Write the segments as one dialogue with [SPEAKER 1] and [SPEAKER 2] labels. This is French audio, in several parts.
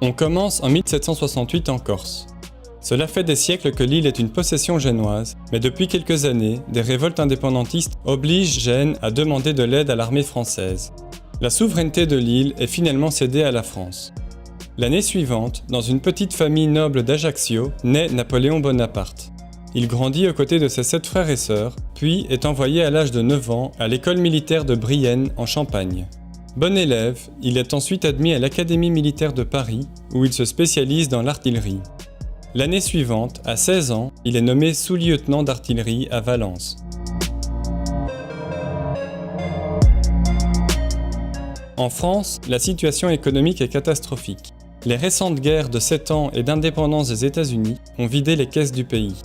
[SPEAKER 1] On commence en 1768 en Corse. Cela fait des siècles que l'île est une possession génoise, mais depuis quelques années, des révoltes indépendantistes obligent Gênes à demander de l'aide à l'armée française. La souveraineté de l'île est finalement cédée à la France. L'année suivante, dans une petite famille noble d'Ajaccio, naît Napoléon Bonaparte. Il grandit aux côtés de ses 7 frères et sœurs, puis est envoyé à l'âge de 9 ans à l'école militaire de Brienne en Champagne. Bon élève, il est ensuite admis à l'Académie militaire de Paris, où il se spécialise dans l'artillerie. L'année suivante, à 16 ans, il est nommé sous-lieutenant d'artillerie à Valence. En France, la situation économique est catastrophique. Les récentes guerres de 7 ans et d'indépendance des États-Unis ont vidé les caisses du pays.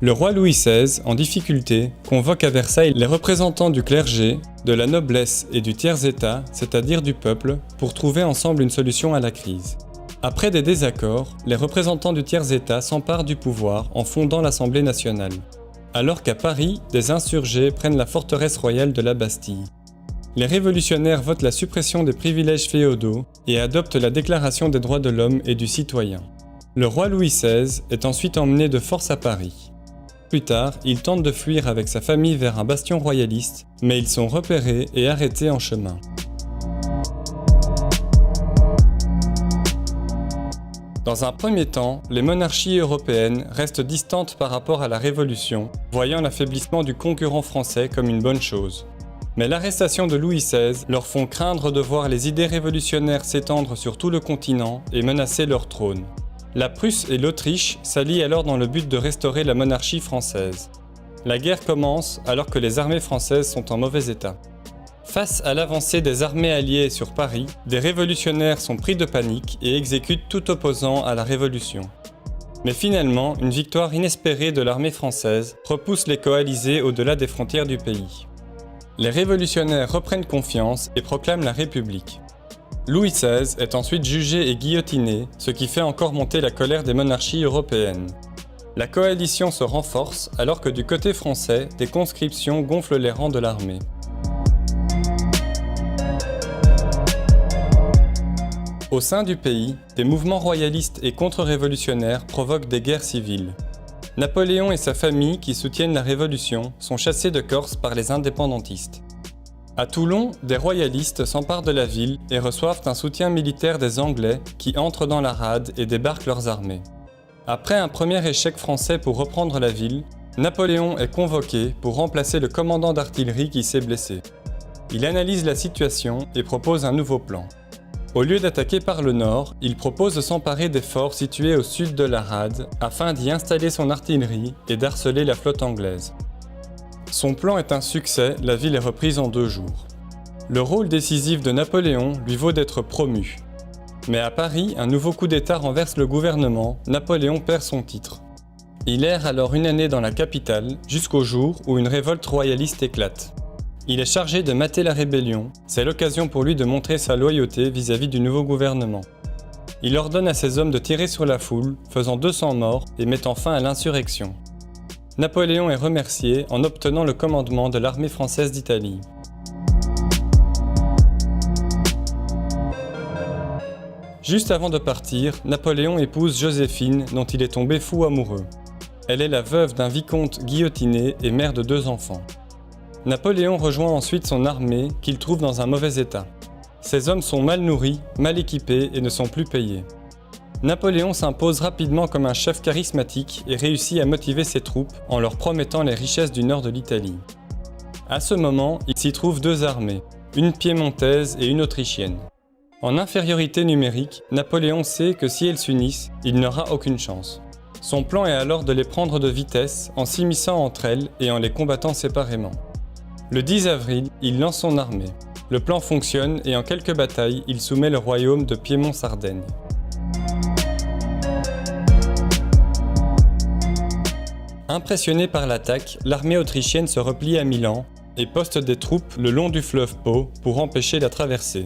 [SPEAKER 1] Le roi Louis XVI, en difficulté, convoque à Versailles les représentants du clergé, de la noblesse et du tiers-état, c'est-à-dire du peuple, pour trouver ensemble une solution à la crise. Après des désaccords, les représentants du tiers-état s'emparent du pouvoir en fondant l'Assemblée nationale. Alors qu'à Paris, des insurgés prennent la forteresse royale de la Bastille. Les révolutionnaires votent la suppression des privilèges féodaux et adoptent la Déclaration des droits de l'homme et du citoyen. Le roi Louis XVI est ensuite emmené de force à Paris. Plus tard, il tente de fuir avec sa famille vers un bastion royaliste, mais ils sont repérés et arrêtés en chemin. Dans un premier temps, les monarchies européennes restent distantes par rapport à la Révolution, voyant l'affaiblissement du concurrent français comme une bonne chose. Mais l'arrestation de Louis XVI leur font craindre de voir les idées révolutionnaires s'étendre sur tout le continent et menacer leur trône. La Prusse et l'Autriche s'allient alors dans le but de restaurer la monarchie française. La guerre commence alors que les armées françaises sont en mauvais état. Face à l'avancée des armées alliées sur Paris, des révolutionnaires sont pris de panique et exécutent tout opposant à la Révolution. Mais finalement, une victoire inespérée de l'armée française repousse les coalisés au-delà des frontières du pays. Les révolutionnaires reprennent confiance et proclament la République. Louis XVI est ensuite jugé et guillotiné, ce qui fait encore monter la colère des monarchies européennes. La coalition se renforce alors que du côté français, des conscriptions gonflent les rangs de l'armée. Au sein du pays, des mouvements royalistes et contre-révolutionnaires provoquent des guerres civiles. Napoléon et sa famille, qui soutiennent la Révolution, sont chassés de Corse par les indépendantistes. À Toulon, des royalistes s'emparent de la ville et reçoivent un soutien militaire des Anglais qui entrent dans la rade et débarquent leurs armées. Après un premier échec français pour reprendre la ville, Napoléon est convoqué pour remplacer le commandant d'artillerie qui s'est blessé. Il analyse la situation et propose un nouveau plan. Au lieu d'attaquer par le nord, il propose de s'emparer des forts situés au sud de la rade afin d'y installer son artillerie et d'harceler la flotte anglaise. Son plan est un succès, la ville est reprise en 2 jours. Le rôle décisif de Napoléon lui vaut d'être promu. Mais à Paris, un nouveau coup d'État renverse le gouvernement, Napoléon perd son titre. Il erre alors une année dans la capitale, jusqu'au jour où une révolte royaliste éclate. Il est chargé de mater la rébellion, c'est l'occasion pour lui de montrer sa loyauté vis-à-vis du nouveau gouvernement. Il ordonne à ses hommes de tirer sur la foule, faisant 200 morts et mettant fin à l'insurrection. Napoléon est remercié en obtenant le commandement de l'armée française d'Italie. Juste avant de partir, Napoléon épouse Joséphine, dont il est tombé fou amoureux. Elle est la veuve d'un vicomte guillotiné et mère de 2 enfants. Napoléon rejoint ensuite son armée, qu'il trouve dans un mauvais état. Ses hommes sont mal nourris, mal équipés et ne sont plus payés. Napoléon s'impose rapidement comme un chef charismatique et réussit à motiver ses troupes en leur promettant les richesses du nord de l'Italie. À ce moment, il s'y trouve 2 armées, une piémontaise et une autrichienne. En infériorité numérique, Napoléon sait que si elles s'unissent, il n'aura aucune chance. Son plan est alors de les prendre de vitesse en s'immisçant entre elles et en les combattant séparément. Le 10 avril, il lance son armée. Le plan fonctionne et en quelques batailles, il soumet le royaume de Piémont-Sardaigne. Impressionnée par l'attaque, l'armée autrichienne se replie à Milan et poste des troupes le long du fleuve Pô pour empêcher la traversée.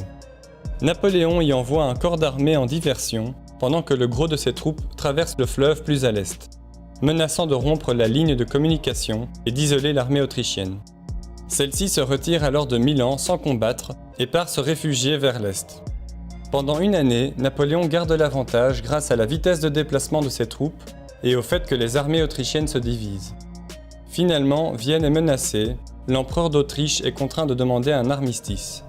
[SPEAKER 1] Napoléon y envoie un corps d'armée en diversion pendant que le gros de ses troupes traverse le fleuve plus à l'est, menaçant de rompre la ligne de communication et d'isoler l'armée autrichienne. Celle-ci se retire alors de Milan sans combattre et part se réfugier vers l'est. Pendant une année, Napoléon garde l'avantage grâce à la vitesse de déplacement de ses troupes et au fait que les armées autrichiennes se divisent. Finalement, Vienne est menacée, l'empereur d'Autriche est contraint de demander un armistice.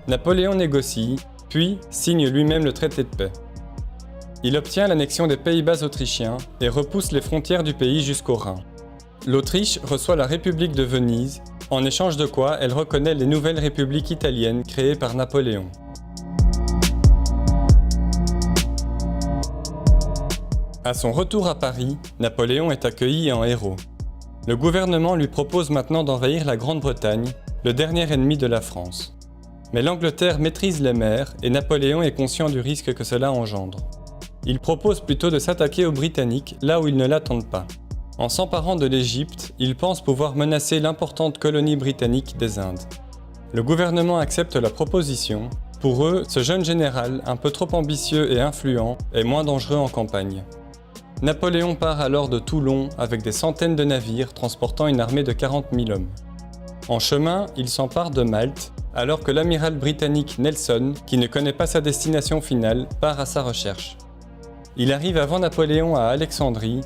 [SPEAKER 1] Napoléon négocie, puis signe lui-même le traité de paix. Il obtient l'annexion des Pays-Bas autrichiens et repousse les frontières du pays jusqu'au Rhin. L'Autriche reçoit la République de Venise, en échange de quoi elle reconnaît les nouvelles républiques italiennes créées par Napoléon. À son retour à Paris, Napoléon est accueilli en héros. Le gouvernement lui propose maintenant d'envahir la Grande-Bretagne, le dernier ennemi de la France. Mais l'Angleterre maîtrise les mers et Napoléon est conscient du risque que cela engendre. Il propose plutôt de s'attaquer aux Britanniques là où ils ne l'attendent pas. En s'emparant de l'Égypte, il pense pouvoir menacer l'importante colonie britannique des Indes. Le gouvernement accepte la proposition. Pour eux, ce jeune général, un peu trop ambitieux et influent, est moins dangereux en campagne. Napoléon part alors de Toulon avec des centaines de navires transportant une armée de 40 000 hommes. En chemin, il s'empare de Malte, alors que l'amiral britannique Nelson, qui ne connaît pas sa destination finale, part à sa recherche. Il arrive avant Napoléon à Alexandrie,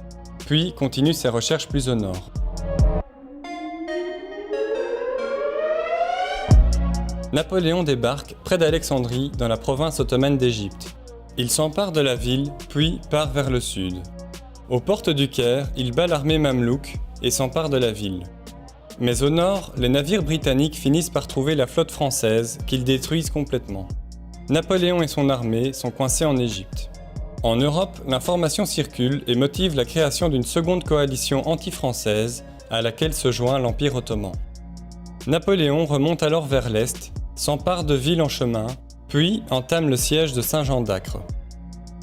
[SPEAKER 1] puis continue ses recherches plus au nord. Napoléon débarque près d'Alexandrie, dans la province ottomane d'Égypte. Il s'empare de la ville, puis part vers le sud. Aux portes du Caire, il bat l'armée mamelouk et s'empare de la ville. Mais au nord, les navires britanniques finissent par trouver la flotte française qu'ils détruisent complètement. Napoléon et son armée sont coincés en Égypte. En Europe, l'information circule et motive la création d'une seconde coalition anti-française à laquelle se joint l'Empire ottoman. Napoléon remonte alors vers l'est, s'empare de villes en chemin, puis entame le siège de Saint-Jean d'Acre.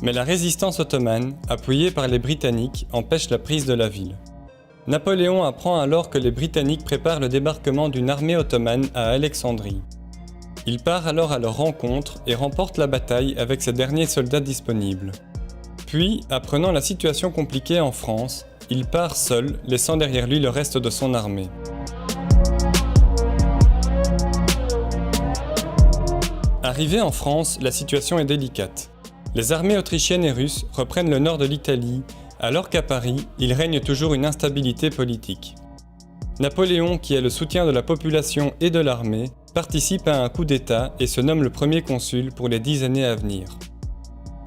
[SPEAKER 1] Mais la résistance ottomane, appuyée par les Britanniques, empêche la prise de la ville. Napoléon apprend alors que les Britanniques préparent le débarquement d'une armée ottomane à Alexandrie. Il part alors à leur rencontre et remporte la bataille avec ses derniers soldats disponibles. Puis, apprenant la situation compliquée en France, il part seul, laissant derrière lui le reste de son armée. Arrivé en France, la situation est délicate. Les armées autrichiennes et russes reprennent le nord de l'Italie, alors qu'à Paris, il règne toujours une instabilité politique. Napoléon, qui a le soutien de la population et de l'armée, participe à un coup d'État et se nomme le premier consul pour les 10 années à venir.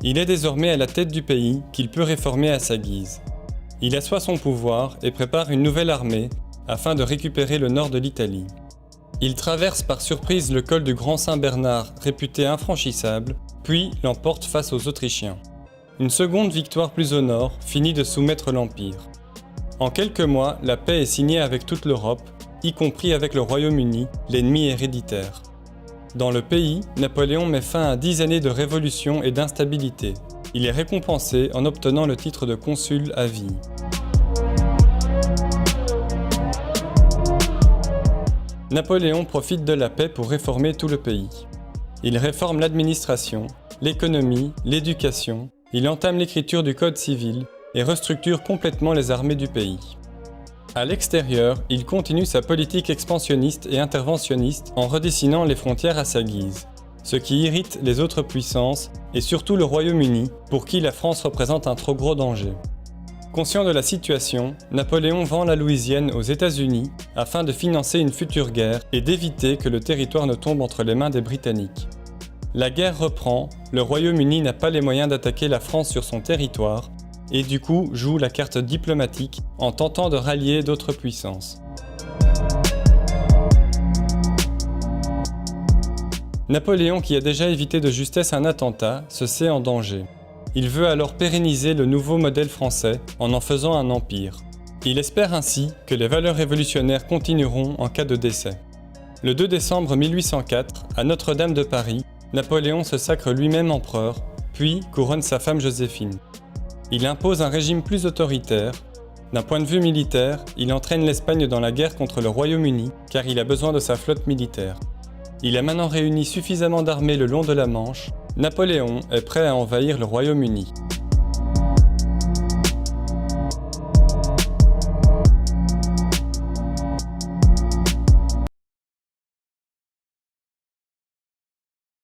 [SPEAKER 1] Il est désormais à la tête du pays qu'il peut réformer à sa guise. Il assoit son pouvoir et prépare une nouvelle armée afin de récupérer le nord de l'Italie. Il traverse par surprise le col du Grand Saint-Bernard, réputé infranchissable, puis l'emporte face aux Autrichiens. Une seconde victoire plus au nord finit de soumettre l'Empire. En quelques mois, la paix est signée avec toute l'Europe, y compris avec le Royaume-Uni, l'ennemi héréditaire. Dans le pays, Napoléon met fin à 10 années de révolution et d'instabilité. Il est récompensé en obtenant le titre de consul à vie. Napoléon profite de la paix pour réformer tout le pays. Il réforme l'administration, l'économie, l'éducation, il entame l'écriture du code civil et restructure complètement les armées du pays. À l'extérieur, il continue sa politique expansionniste et interventionniste en redessinant les frontières à sa guise, ce qui irrite les autres puissances et surtout le Royaume-Uni, pour qui la France représente un trop gros danger. Conscient de la situation, Napoléon vend la Louisiane aux États-Unis afin de financer une future guerre et d'éviter que le territoire ne tombe entre les mains des Britanniques. La guerre reprend, le Royaume-Uni n'a pas les moyens d'attaquer la France sur son territoire et du coup joue la carte diplomatique en tentant de rallier d'autres puissances. Napoléon, qui a déjà évité de justesse un attentat, se sait en danger. Il veut alors pérenniser le nouveau modèle français en faisant un empire. Il espère ainsi que les valeurs révolutionnaires continueront en cas de décès. Le 2 décembre 1804, à Notre-Dame de Paris, Napoléon se sacre lui-même empereur, puis couronne sa femme Joséphine. Il impose un régime plus autoritaire. D'un point de vue militaire, il entraîne l'Espagne dans la guerre contre le Royaume-Uni car il a besoin de sa flotte militaire. Il a maintenant réuni suffisamment d'armées le long de la Manche. Napoléon est prêt à envahir le Royaume-Uni.